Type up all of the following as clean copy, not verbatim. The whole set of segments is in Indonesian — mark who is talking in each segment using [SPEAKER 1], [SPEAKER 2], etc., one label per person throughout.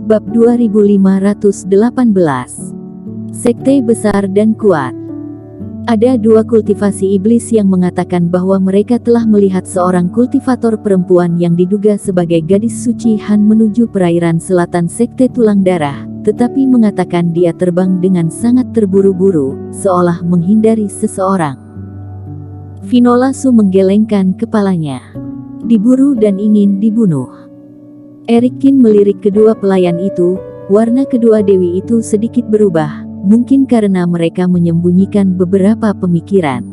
[SPEAKER 1] Bab 2518. Sekte besar dan kuat. Ada dua kultivasi iblis yang mengatakan bahwa mereka telah melihat seorang kultivator perempuan yang diduga sebagai gadis suci Han menuju perairan selatan sekte tulang darah, tetapi mengatakan dia terbang dengan sangat terburu-buru, seolah menghindari seseorang. Finola Su menggelengkan kepalanya. Diburu dan ingin dibunuh. Erikin melirik kedua pelayan itu. Warna kedua dewi itu sedikit berubah, mungkin karena mereka menyembunyikan beberapa pemikiran.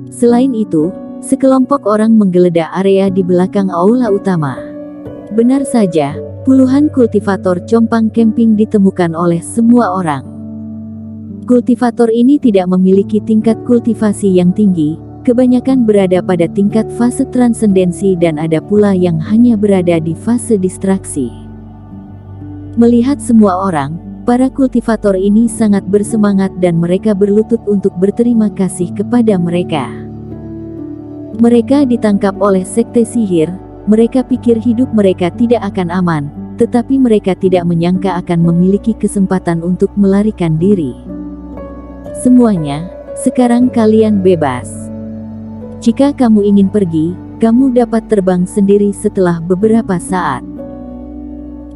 [SPEAKER 1] Selain itu, sekelompok orang menggeledah area di belakang aula utama. Benar saja, puluhan kultivator compang camping ditemukan oleh semua orang. Kultivator ini tidak memiliki tingkat kultivasi yang tinggi, kebanyakan berada pada tingkat fase transendensi dan ada pula yang hanya berada di fase distraksi. Melihat semua orang, para kultivator ini sangat bersemangat dan mereka berlutut untuk berterima kasih kepada mereka. Mereka ditangkap oleh sekte sihir, mereka pikir hidup mereka tidak akan aman, tetapi mereka tidak menyangka akan memiliki kesempatan untuk melarikan diri. Semuanya, sekarang kalian bebas. Jika kamu ingin pergi, kamu dapat terbang sendiri setelah beberapa saat.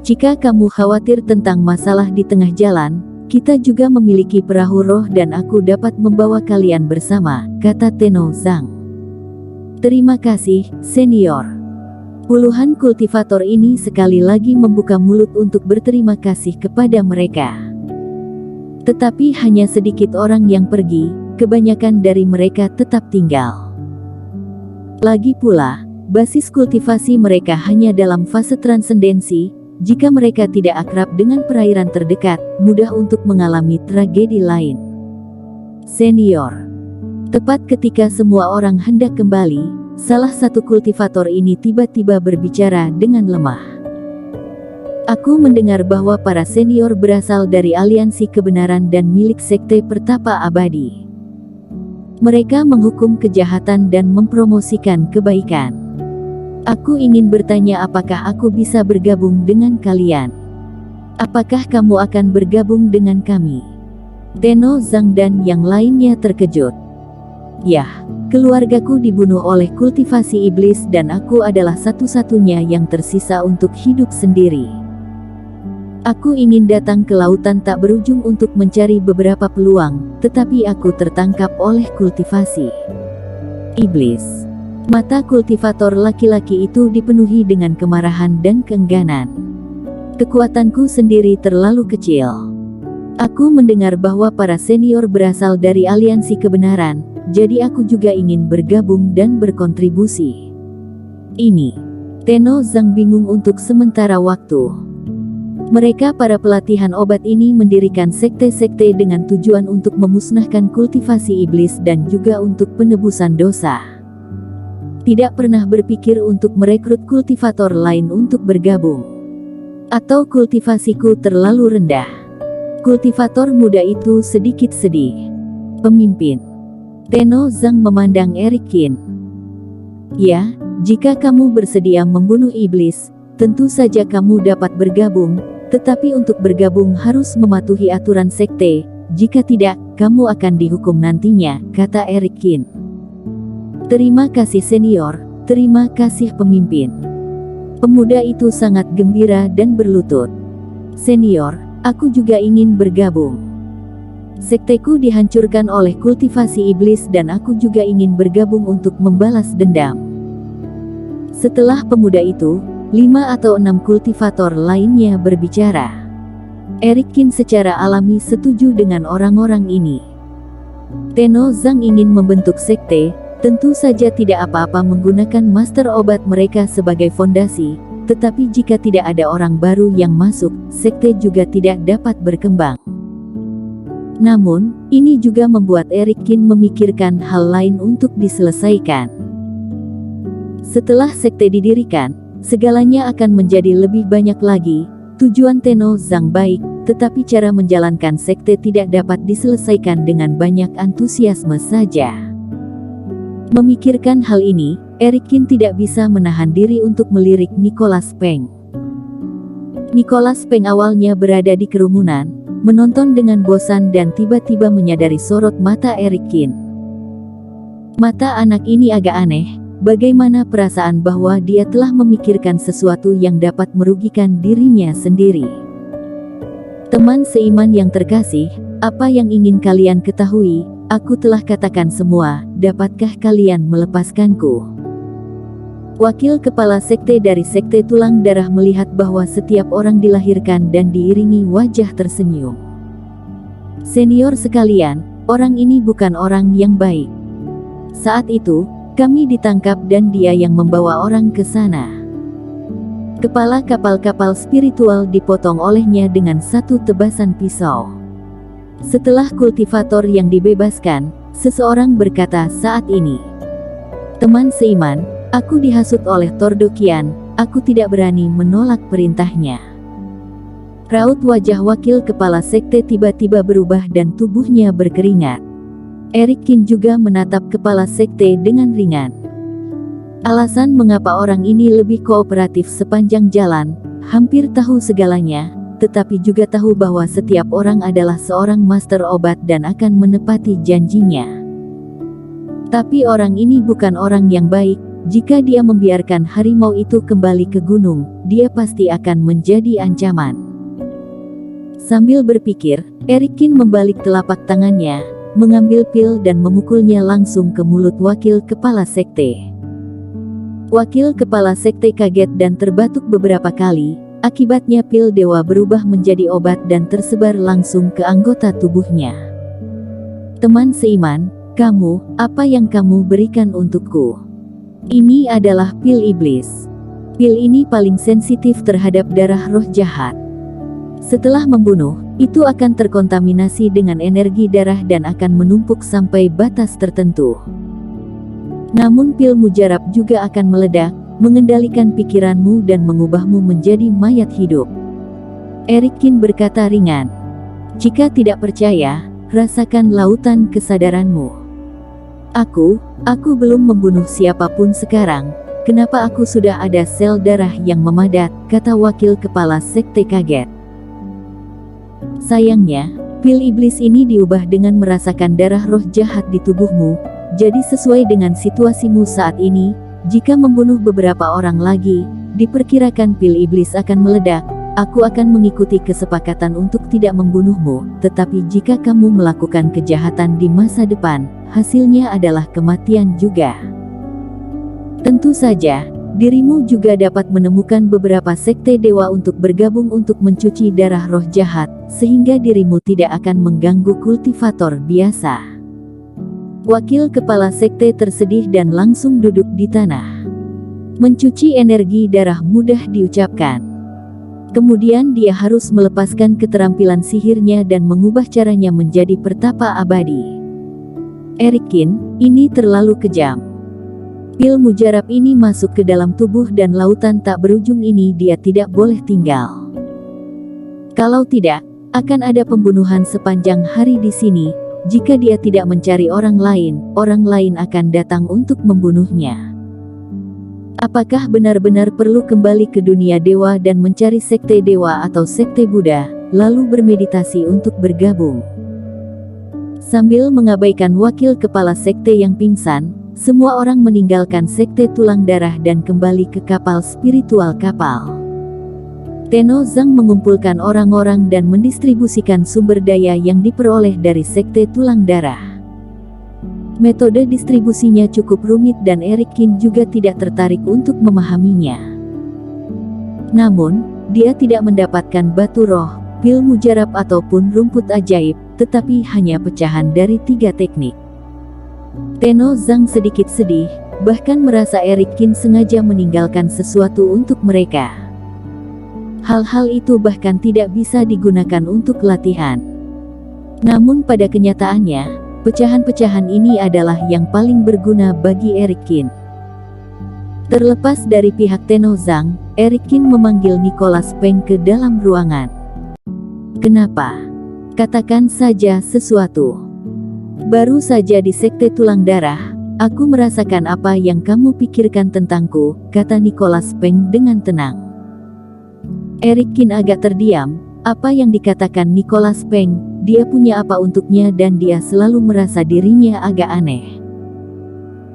[SPEAKER 1] Jika kamu khawatir tentang masalah di tengah jalan, kita juga memiliki perahu roh dan aku dapat membawa kalian bersama, kata Tenno Zhang. Terima kasih, senior. Puluhan kultivator ini sekali lagi membuka mulut untuk berterima kasih kepada mereka. Tetapi hanya sedikit orang yang pergi, kebanyakan dari mereka tetap tinggal. Lagi pula, basis kultivasi mereka hanya dalam fase transendensi. Jika mereka tidak akrab dengan perairan terdekat, mudah untuk mengalami tragedi lain. Senior. Tepat ketika semua orang hendak kembali, salah satu kultivator ini tiba-tiba berbicara dengan lemah. Aku mendengar bahwa para senior berasal dari aliansi kebenaran dan milik sekte pertapa abadi. Mereka menghukum kejahatan dan mempromosikan kebaikan. Aku ingin bertanya apakah aku bisa bergabung dengan kalian? Apakah kamu akan bergabung dengan kami? Tenno Zhang dan yang lainnya terkejut. Yah, keluargaku dibunuh oleh kultivasi iblis dan aku adalah satu-satunya yang tersisa untuk hidup sendiri. Aku ingin datang ke lautan tak berujung untuk mencari beberapa peluang, tetapi aku tertangkap oleh kultivasi iblis. Mata kultivator laki-laki itu dipenuhi dengan kemarahan dan keengganan. Kekuatanku sendiri terlalu kecil. Aku mendengar bahwa para senior berasal dari aliansi kebenaran, jadi aku juga ingin bergabung dan berkontribusi. Ini. Tenno Zhang bingung untuk sementara waktu. Mereka para pelatihan obat ini mendirikan sekte-sekte dengan tujuan untuk memusnahkan kultivasi iblis dan juga untuk penebusan dosa. Tidak pernah berpikir untuk merekrut kultivator lain untuk bergabung. Atau kultivasiku terlalu rendah. Kultivator muda itu sedikit sedih. Pemimpin. Tenno Zhang memandang Erikin. Ya, jika kamu bersedia membunuh iblis, tentu saja kamu dapat bergabung. Tetapi untuk bergabung harus mematuhi aturan sekte, jika tidak, kamu akan dihukum nantinya, kata Erikin. Terima kasih senior, terima kasih pemimpin. Pemuda itu sangat gembira dan berlutut. Senior, aku juga ingin bergabung. Sekteku dihancurkan oleh kultivasi iblis dan aku juga ingin bergabung untuk membalas dendam. Setelah pemuda itu, 5 atau 6 kultivator lainnya berbicara. Erikin secara alami setuju dengan orang-orang ini. Tenno Zhang ingin membentuk sekte, tentu saja tidak apa-apa menggunakan master obat mereka sebagai fondasi, tetapi jika tidak ada orang baru yang masuk, sekte juga tidak dapat berkembang. Namun, ini juga membuat Erikin memikirkan hal lain untuk diselesaikan. Setelah sekte didirikan, segalanya akan menjadi lebih banyak lagi. Tujuan Tenno Zhang baik, tetapi cara menjalankan sekte tidak dapat diselesaikan dengan banyak antusiasme saja. Memikirkan hal ini, Erikin tidak bisa menahan diri untuk melirik Nicholas Peng. Nicholas Peng awalnya berada di kerumunan, menonton dengan bosan dan tiba-tiba menyadari sorot mata Eric Kin. Mata anak ini agak aneh, bagaimana perasaan bahwa dia telah memikirkan sesuatu yang dapat merugikan dirinya sendiri. Teman seiman yang terkasih, apa yang ingin kalian ketahui? Aku telah katakan semua, dapatkah kalian melepaskanku? Wakil kepala sekte dari sekte tulang darah melihat bahwa setiap orang dilahirkan dan diiringi wajah tersenyum. Senior sekalian, orang ini bukan orang yang baik. Saat itu, kami ditangkap dan dia yang membawa orang ke sana. Kepala kapal-kapal spiritual dipotong olehnya dengan satu tebasan pisau. Setelah kultivator yang dibebaskan, seseorang berkata saat ini, "Teman seiman, aku dihasut oleh Tordokian, aku tidak berani menolak perintahnya." Raut wajah wakil kepala sekte tiba-tiba berubah dan tubuhnya berkeringat. Eric Kin juga menatap kepala sekte dengan ringan. Alasan mengapa orang ini lebih kooperatif sepanjang jalan, hampir tahu segalanya, tetapi juga tahu bahwa setiap orang adalah seorang master obat dan akan menepati janjinya. Tapi orang ini bukan orang yang baik. Jika dia membiarkan harimau itu kembali ke gunung, dia pasti akan menjadi ancaman. Sambil berpikir, Eric Kin membalik telapak tangannya, mengambil pil dan memukulnya langsung ke mulut wakil kepala sekte. Wakil kepala sekte kaget dan terbatuk beberapa kali. Akibatnya pil dewa berubah menjadi obat dan tersebar langsung ke anggota tubuhnya. Teman seiman, kamu, apa yang kamu berikan untukku? Ini adalah pil iblis. Pil ini paling sensitif terhadap darah roh jahat. Setelah membunuh, itu akan terkontaminasi dengan energi darah dan akan menumpuk sampai batas tertentu. Namun pil mujarab juga akan meledak, mengendalikan pikiranmu dan mengubahmu menjadi mayat hidup. Eric Kin berkata ringan. Jika tidak percaya, rasakan lautan kesadaranmu. Aku belum membunuh siapapun sekarang. Kenapa aku sudah ada sel darah yang memadat, kata wakil kepala sekte kaget. Sayangnya, pil iblis ini diubah dengan merasakan darah roh jahat di tubuhmu, jadi sesuai dengan situasimu saat ini. Jika membunuh beberapa orang lagi, diperkirakan pil iblis akan meledak. Aku akan mengikuti kesepakatan untuk tidak membunuhmu, tetapi jika kamu melakukan kejahatan di masa depan, hasilnya adalah kematian juga. Tentu saja, dirimu juga dapat menemukan beberapa sekte dewa untuk bergabung untuk mencuci darah roh jahat, sehingga dirimu tidak akan mengganggu kultivator biasa. Wakil kepala sekte tersedih dan langsung duduk di tanah. Mencuci energi darah mudah diucapkan. Kemudian dia harus melepaskan keterampilan sihirnya dan mengubah caranya menjadi pertapa abadi. Eric Kin, ini terlalu kejam. Pil mujarab ini masuk ke dalam tubuh dan lautan tak berujung ini dia tidak boleh tinggal. Kalau tidak, akan ada pembunuhan sepanjang hari di sini. Jika dia tidak mencari orang lain akan datang untuk membunuhnya. Apakah benar-benar perlu kembali ke dunia dewa dan mencari sekte dewa atau sekte Buddha, lalu bermeditasi untuk bergabung? Sambil mengabaikan wakil kepala sekte yang pingsan, semua orang meninggalkan sekte tulang darah dan kembali ke kapal spiritual kapal. Tenno Zhang mengumpulkan orang-orang dan mendistribusikan sumber daya yang diperoleh dari sekte tulang darah. Metode distribusinya cukup rumit dan Eric Kin juga tidak tertarik untuk memahaminya. Namun, dia tidak mendapatkan batu roh, pil mujarab ataupun rumput ajaib, tetapi hanya pecahan dari 3 teknik. Tenno Zhang sedikit sedih, bahkan merasa Eric Kin sengaja meninggalkan sesuatu untuk mereka. Hal-hal itu bahkan tidak bisa digunakan untuk latihan. Namun pada kenyataannya, pecahan-pecahan ini adalah yang paling berguna bagi Eric Kin. Terlepas dari pihak Tenno Zhang, Eric Kin memanggil Nicholas Peng ke dalam ruangan. Kenapa? Katakan saja sesuatu. Baru saja di sekte tulang darah, aku merasakan apa yang kamu pikirkan tentangku, kata Nicholas Peng dengan tenang. Eric Kin agak terdiam. Apa yang dikatakan Nicholas Peng, dia punya apa untuknya dan dia selalu merasa dirinya agak aneh.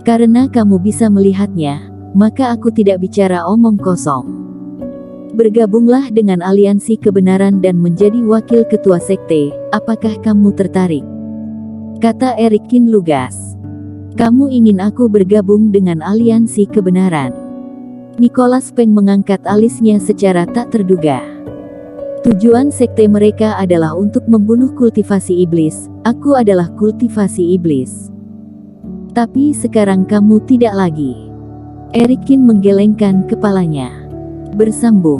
[SPEAKER 1] Karena kamu bisa melihatnya, maka aku tidak bicara omong kosong. Bergabunglah dengan aliansi kebenaran dan menjadi wakil ketua sekte, apakah kamu tertarik? Kata Eric Kin lugas. Kamu ingin aku bergabung dengan aliansi kebenaran? Nicholas Peng mengangkat alisnya secara tak terduga. Tujuan sekte mereka adalah untuk membunuh kultivasi iblis. Aku adalah kultivasi iblis. Tapi sekarang kamu tidak lagi. Eric Kin menggelengkan kepalanya. Bersambung.